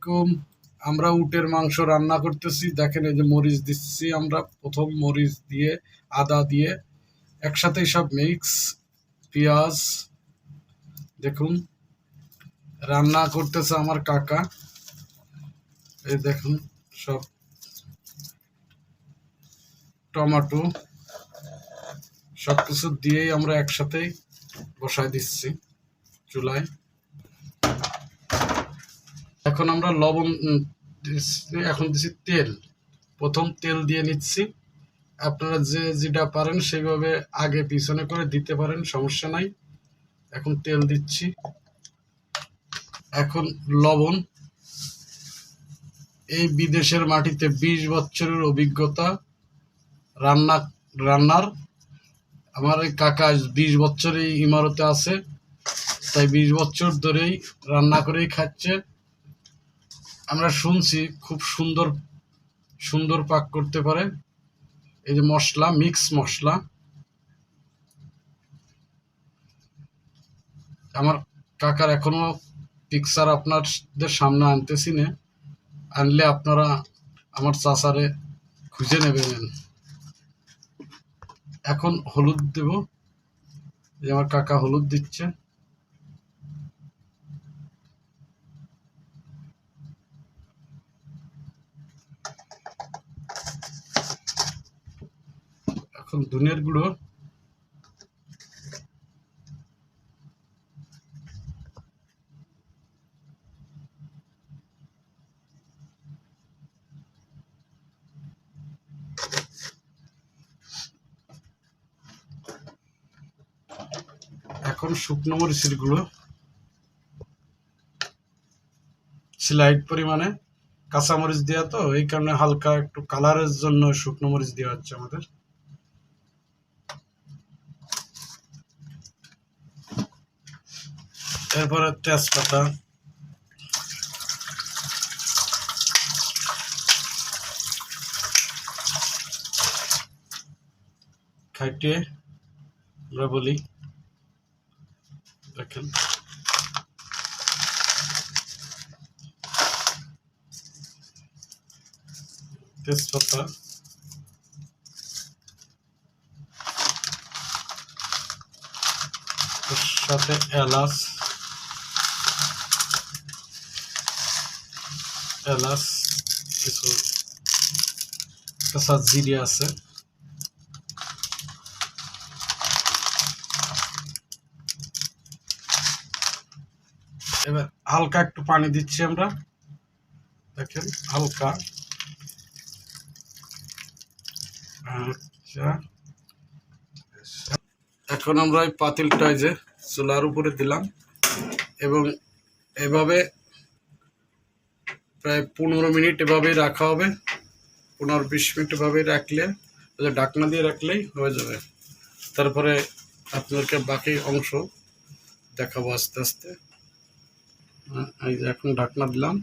আলাইকুম। আমরা উটের মাংস রান্না করতেছি। দেখেন এই যে মরিচ দিচ্ছি, আমরা প্রথম মরিচ দিয়ে আদা দিয়ে একসাথে সব মিক্স, পেঁয়াজ। দেখুন রান্না করতেছে আমার কাকা। এই দেখুন সব টমেটো সবকিছু দিয়েই আমরা একসাথেই বসাই দিচ্ছি চুলায়। এখন আমরা লবণ এখন দিচ্ছি তেল। প্রথম তেল দিয়ে নিচ্ছি। আপনারা যে যেটা পারেন সেইভাবে আগে পিছনে করে দিতে পারেন, সমস্যা নাই। এখন তেল দিচ্ছি। এখন লবণ। এই বিদেশের মাটিতে 20 বছরের অভিজ্ঞতা রান্নার। আমার এই কাকা 20 বছর এই ইমারতে আছে, তাই 20 বছর ধরেই রান্না করেই খাচ্ছে। আমরা শুনছি খুব সুন্দর সুন্দর পাক করতে পারে। এই যে মশলা, মিক্স মশলা। আমার কাকার এখনো পিকচার আপনাদের সামনে আনতেছি না, আনলে আপনারা আমার চাচারে খুঁজে নেবেন। এখন হলুদ দেব। যে আমার কাকা হলুদ দিচ্ছে। এখন ধনিয়ার গুঁড়ো। এখন শুকনো মরিচের গুঁড়ো স্লাইড পরিমাণে। কাঁচামরিচ দেওয়া তো, এই কারণে হালকা একটু কালারের জন্য শুকনো মরিচ দেওয়া হচ্ছে আমাদের। এরপরে তেজপাতা, খাইটে আমরা বলি। দেখেন তেজপাতা, এর সাথে এলাচ, কিছু কাঁচা জিরে আছে। এবার হালকা একটু পানি দিচ্ছি আমরা। দেখেন হালকা। আচ্ছা, এখন আমরা এই পাতিলটায় যে চুলার উপরে দিলাম এবং এভাবে প্রায় 15 মিনিট এভাবেই রাখা হবে। 15-20 মিনিট এভাবেই রাখলে, ঢাকনা দিয়ে রাখলেই হয়ে যাবে। তারপরে আপনাদেরকে বাকি অংশ দেখাবো আস্তে আস্তে। এই যে এখন ঢাকনা দিলাম।